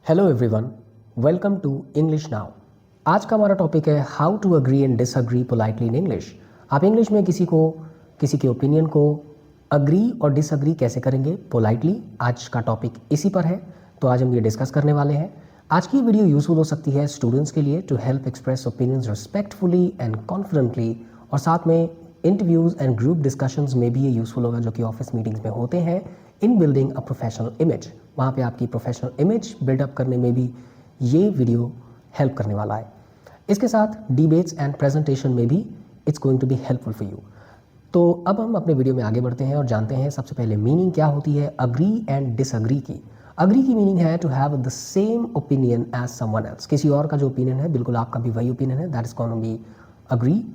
Hello everyone, welcome to English now. आज का हमारा टॉपिक है how to agree and disagree politely in English. आप इंग्लिश में किसी के ओपिनियन को अग्री और डिसअग्री कैसे करेंगे पोलाइटली। आज का टॉपिक इसी पर है, तो आज हम ये डिस्कस करने वाले हैं। आज की वीडियो यूजफुल हो सकती है स्टूडेंट्स के लिए to help express opinions respectfully and confidently, और साथ में इंटरव्यूज़ एंड ग्रुप डिस्कशंस में भी ये यूजफुल होगा जो कि ऑफिस मीटिंग्स में होते हैं इन बिल्डिंग अ प्रोफेशनल इमेज। वहाँ पे आपकी प्रोफेशनल इमेज बिल्डअप करने में भी ये वीडियो हेल्प करने वाला है। इसके साथ डिबेट्स एंड प्रेजेंटेशन में भी it's going to be helpful for you. तो अब हम अपने वीडियो में आगे बढ़ते हैं और जानते हैं सबसे पहले मीनिंग क्या होती है अग्री एंड डिसअग्री की। अग्री की मीनिंग है to have the same opinion as someone else. किसी और का जो ओपिनियन है बिल्कुल आपका भी वही ओपिनियन है, that is going to be agree.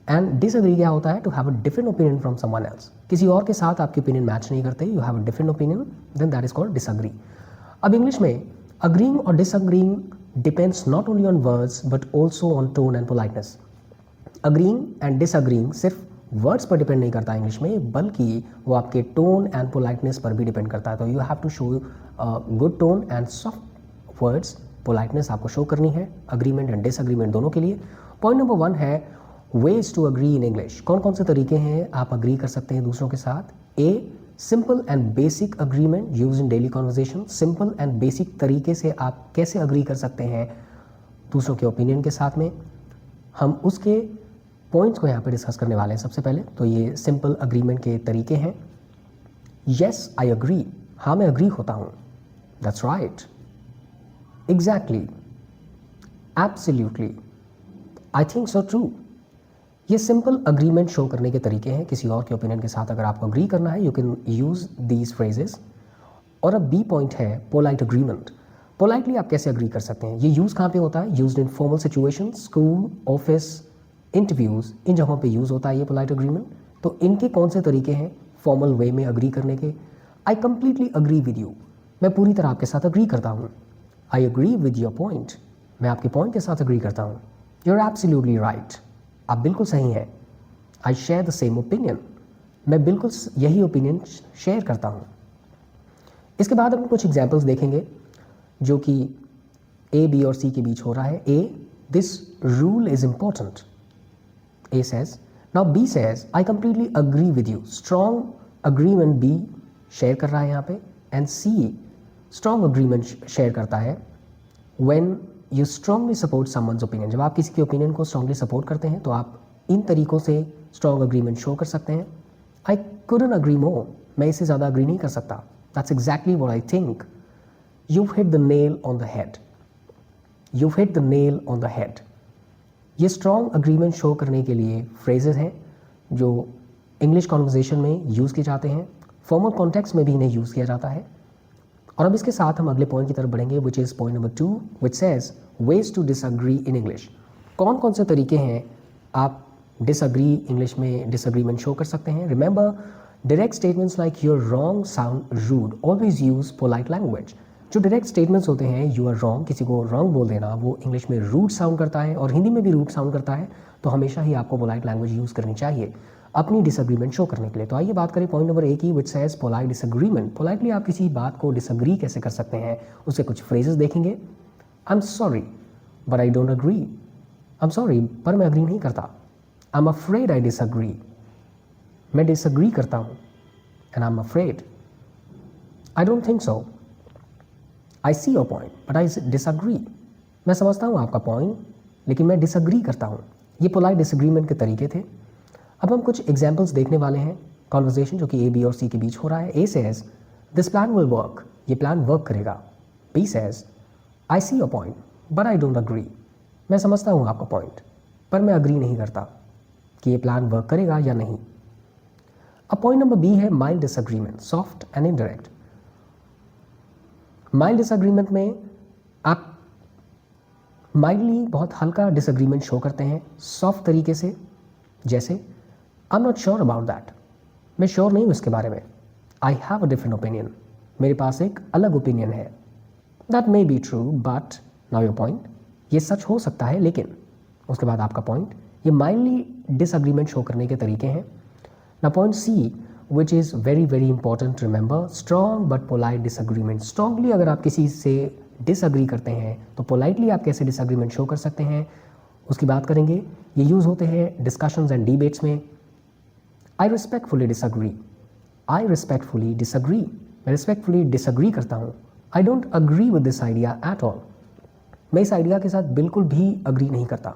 And disagree क्या होता है? To have a different opinion from someone else. किसी और के साथ आपके ओपिनियन मैच नहीं करते, you have a different opinion, then that is called disagree. अब इंग्लिश में अग्रीइंग और disagreeing depends not only on words but also on tone and politeness. Agreeing and disagreeing सिर्फ वर्ड्स पर डिपेंड नहीं करता English में, बल्कि वो आपके टोन एंड पोलाइटनेस पर भी डिपेंड करता है। तो you have to show good tone and soft words, politeness आपको शो करनी है अग्रीमेंट एंड डिसअग्रीमेंट दोनों के लिए। पॉइंट नंबर 1 है ways to agree in English. कौन कौन से तरीके हैं आप अग्री कर सकते हैं दूसरों के साथ? A, simple and basic agreement use in daily conversation. Simple and basic तरीके से आप कैसे अग्री कर सकते हैं दूसरों के ओपिनियन के साथ में, हम उसके पॉइंट्स को यहाँ पे डिस्कस करने वाले हैं। सबसे पहले तो ये सिंपल अग्रीमेंट के तरीके हैं। येस आई अग्री, हाँ मैं अग्री होता हूँ। That's right, exactly, absolutely, I think so true. ये सिंपल अग्रीमेंट शो करने के तरीके हैं किसी और के ओपिनियन के साथ। अगर आपको अग्री करना है you can use these phrases. और अब बी पॉइंट है पोलाइट अग्रीमेंट। पोलाइटली आप कैसे अग्री कर सकते हैं? ये यूज़ कहाँ पे होता है? Used in formal situation, school, office, interviews, इन जगहों पे यूज़ होता है ये पोलाइट अग्रीमेंट। तो इनके कौन से तरीके हैं फॉर्मल वे में अग्री करने के? आई कंप्लीटली अग्री विद यू, मैं पूरी तरह आपके साथ अग्री करता हूँ। आई अग्री विद योर पॉइंट, मैं आपके पॉइंट के साथ अग्री करता हूँ। यू आर एब्सोल्युटली राइट, आप बिल्कुल सही हैं। I share the same opinion, मैं बिल्कुल यही ओपिनियन शेयर करता हूँ। इसके बाद हम कुछ एग्जाम्पल्स देखेंगे जो कि ए, बी और सी के बीच हो रहा है। A, this rule is important, A says. Now B says I completely agree with you. Strong agreement B share कर रहा है यहाँ पे, and C strong agreement share करता है when you strongly support someone's opinion. जब आप किसी के ओपिनियन को स्ट्रांगली सपोर्ट करते हैं तो आप इन तरीकों से स्ट्रॉन्ग अग्रीमेंट शो कर सकते हैं। आई कुडंट अग्री मोर, मैं इससे ज़्यादा अग्री नहीं कर सकता। That's exactly what I think. You hit the nail on the head, you hit the nail on the head. ये स्ट्रॉन्ग अग्रीमेंट शो करने के लिए फ्रेजेस हैं जो इंग्लिश कॉन्वर्जेशन में यूज़ किए जाते हैं, फॉर्मल कॉन्टेक्स्ट में भी इन्हें यूज़ किया जाता है। और अब इसके साथ हम अगले पॉइंट की तरफ बढ़ेंगे which is point number 2 which says ways to disagree in English. कौन कौन से तरीके हैं आप डिसअग्री इंग्लिश में डिसअग्रीमेंट शो कर सकते हैं? Remember direct statements like you're wrong sound rude, always use polite language. जो डायरेक्ट स्टेटमेंट्स होते हैं यू आर रॉन्ग, किसी को रॉन्ग बोल देना, वो इंग्लिश में रूड साउंड करता है और हिंदी में भी रूड साउंड करता है। तो हमेशा ही आपको पोलाइट लैंग्वेज यूज़ करनी चाहिए अपनी डिसअग्रीमेंट शो करने के लिए। तो आइए बात करें पॉइंट नंबर 1 की which says polite disagreement. Politely आप किसी बात को डिसअग्री कैसे कर सकते हैं उसके कुछ फ्रेजेस देखेंगे। I am sorry but I don't agree, I am sorry पर मैं अग्री नहीं करता। I am afraid I disagree, मैं डिसअग्री करता हूँ। And I am afraid, I don't think so, I see your point but I disagree, मैं समझता हूँ आपका पॉइंट लेकिन मैं डिसअग्री करता हूँ। ये पोलाइट डिसअग्रीमेंट के तरीके थे। अब हम कुछ एग्जाम्पल्स देखने वाले हैं कॉन्वर्जेशन जो कि ए, बी और सी के बीच हो रहा है। A says this plan will work, ये प्लान वर्क करेगा। B says I see your point but I don't agree, मैं समझता हूँ आपका पॉइंट पर मैं अग्री नहीं करता कि ये प्लान वर्क करेगा या नहीं। अब पॉइंट नंबर बी है mild disagreement, soft and indirect. Mild disagreement में आप माइल्डली बहुत हल्का डिसअग्रीमेंट शो करते हैं सॉफ्ट तरीके से, जैसे आई am not sure about that, मैं श्योर नहीं हूँ इसके बारे में। I have a different opinion, मेरे पास एक अलग ओपिनियन है। That may be true but now your point, ये सच हो सकता है लेकिन, उसके बाद आपका पॉइंट। ये माइल्डली डिसअग्रीमेंट शो करने के तरीके हैं। ना point C which is very very important, remember strong but polite disagreement. Strongly अगर आप किसी से डिसअग्री करते हैं तो पोलाइटली आप कैसे डिसअग्रीमेंट शो कर सकते हैं उसकी बात करेंगे। ये यूज़ होते हैं डिस्कशंस एंड डिबेट्स में। आई रिस्पेक्टफुली डिसअग्री, आई रिस्पेक्टफुली डिसअग्री, मैं रिस्पेक्टफुली डिसअग्री करता हूँ। आई don't agree with this idea at all, मैं इस आइडिया के साथ बिल्कुल भी अग्री नहीं करता।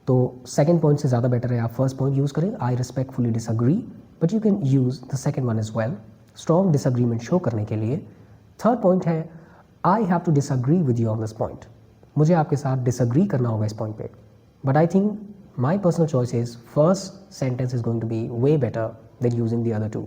तो सेकेंड पॉइंट से ज़्यादा बेटर है आप फर्स्ट पॉइंट यूज़ करें, I respectfully disagree, but you can use the second one as well, strong disagreement show करने के लिए। थर्ड पॉइंट है I have to disagree with you on this point, मुझे आपके साथ डिसअग्री करना होगा इस पॉइंट पे, but I think my personal choice is first sentence is going to be way better than using the other two.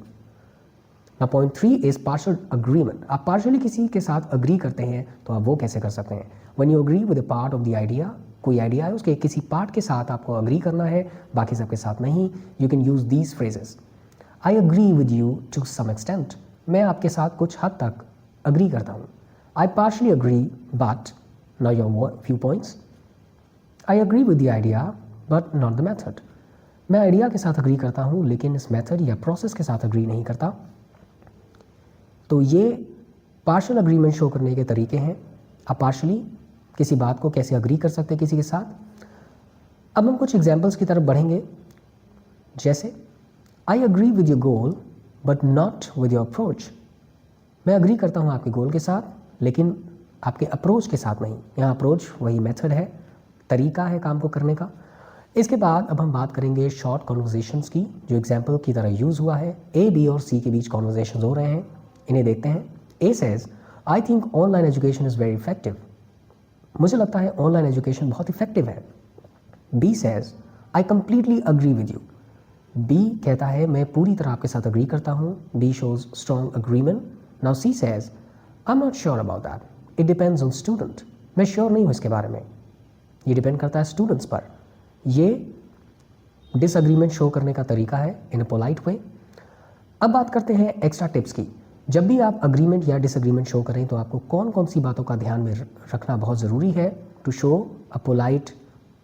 ना point 3 is partial agreement, आप partially किसी के साथ अग्री करते हैं तो आप वो कैसे कर सकते हैं। When you agree with a part of the idea, कोई आइडिया है उसके किसी पार्ट के साथ आपको अग्री करना है, बाकी सबके साथ नहीं, you can use these phrases. I agree with you to some extent, मैं आपके साथ कुछ हद तक अग्री करता हूँ। I partially agree but now your few points. I agree with the idea but not the method, मैं आइडिया के साथ अग्री करता हूँ लेकिन इस मेथड या प्रोसेस के साथ अग्री नहीं करता। तो ये पार्शियल अग्रीमेंट शो करने के तरीके हैं, आप पार्शियली किसी बात को कैसे अग्री कर सकते हैं किसी के साथ। अब हम कुछ एग्जाम्पल्स की तरफ बढ़ेंगे, जैसे आई agree with your goal but not with your approach, मैं अग्री करता हूँ आपके गोल के साथ लेकिन आपके अप्रोच के साथ नहीं। यहाँ अप्रोच वही मेथड है, तरीका है काम को करने का। इसके बाद अब हम बात करेंगे शॉर्ट कॉन्वर्जेशंस की, जो एग्जाम्पल की तरह यूज़ हुआ है। ए, बी और सी के बीच कॉन्वर्जेशन हो रहे हैं, इन्हें देखते हैं। A says I think online education is very effective, मुझे लगता है ऑनलाइन एजुकेशन बहुत इफेक्टिव है। B says I completely agree with you, B कहता है मैं पूरी तरह आपके साथ अग्री करता हूँ। B shows strong agreement. Now C says I am not sure about that, it depends on student, मैं श्योर नहीं हूँ इसके बारे में, ये डिपेंड करता है स्टूडेंट्स पर। ये डिसअग्रीमेंट शो करने का तरीका है इन अ पोलाइट वे। अब बात करते हैं एक्स्ट्रा टिप्स की। जब भी आप अग्रीमेंट या डिसअग्रीमेंट शो करें तो आपको कौन कौन सी बातों का ध्यान में रखना बहुत ज़रूरी है to show a polite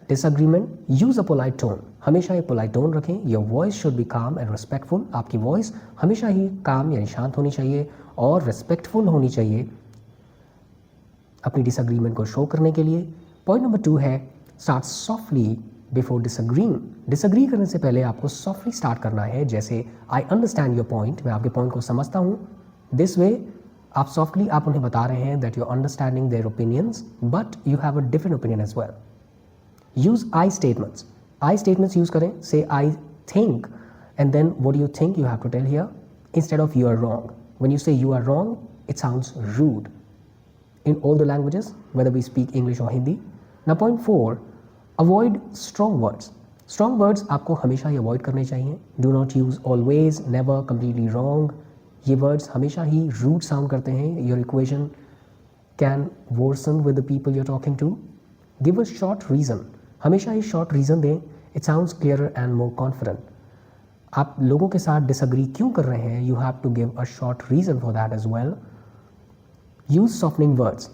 disagreement. Use a polite tone, हमेशा एक पोलाइट टोन रखें। Your voice should be calm and respectful, आपकी वॉइस हमेशा ही काम यानी शांत होनी चाहिए और रिस्पेक्टफुल होनी चाहिए अपनी डिसअग्रीमेंट को शो करने के लिए। पॉइंट नंबर 2 है start softly before disagreeing, disagree करने से पहले आपको सॉफ्टली स्टार्ट करना है। जैसे आई अंडरस्टैंड योर पॉइंट, मैं आपके पॉइंट को समझता हूँ। दिस वे आप सॉफ्टली आप उन्हें बता रहे हैं that you understanding their opinions but you have a different opinion as well. Use I statements, I statements use करें। Say I think and then what do you think, you have to tell here instead of you are wrong. When you say you are wrong, it sounds rude in all the languages, whether we speak English or Hindi. Now point 4, avoid strong words. Strong words आपको हमेशा ही avoid करने चाहिए. Do not use always, never, completely wrong. ये words हमेशा ही rude sound करते हैं. Your equation can worsen with the people you're talking to. Give a short reason. हमेशा ही short reason दें. It sounds clearer and more confident. आप लोगों के साथ डिसअग्री क्यों कर रहे हैं, you have to give a short reason for that as well. Use softening words,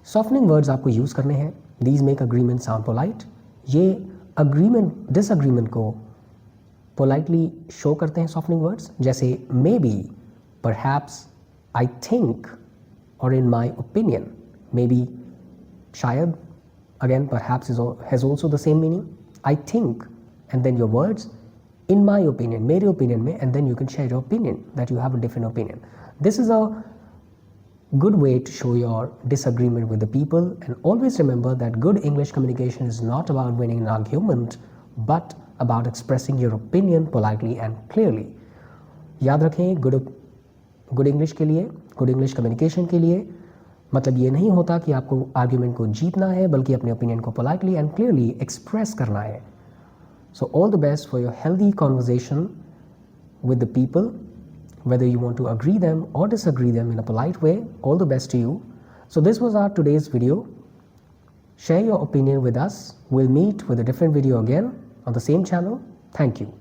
softening words आपको यूज़ करने हैं. These make agreement sound polite. ये अग्रीमेंट डिसअग्रीमेंट को पोलाइटली शो करते हैं सॉफ्टनिंग वर्ड्स. जैसे maybe, perhaps, I think और in my opinion. Maybe शायद, again perhaps has also the same meaning. I think and then your words, in my opinion, मेरे opinion में, and then you can share your opinion that you have a different opinion. This is a good way to show your disagreement with the people, and always remember that good English communication is not about winning an argument but about expressing your opinion politely and clearly. याद रखें, good English के लिए, good English communication के लिए मतलब ये नहीं होता कि आपको आर्ग्यूमेंट को जीतना है, बल्कि अपने ओपिनियन को politely and clearly express करना है. So all the best for your healthy conversation with the people, whether you want to agree them or disagree them in a polite way. All the best to you. So this was our today's video. Share your opinion with us. We'll meet with a different video again on the same channel. Thank you.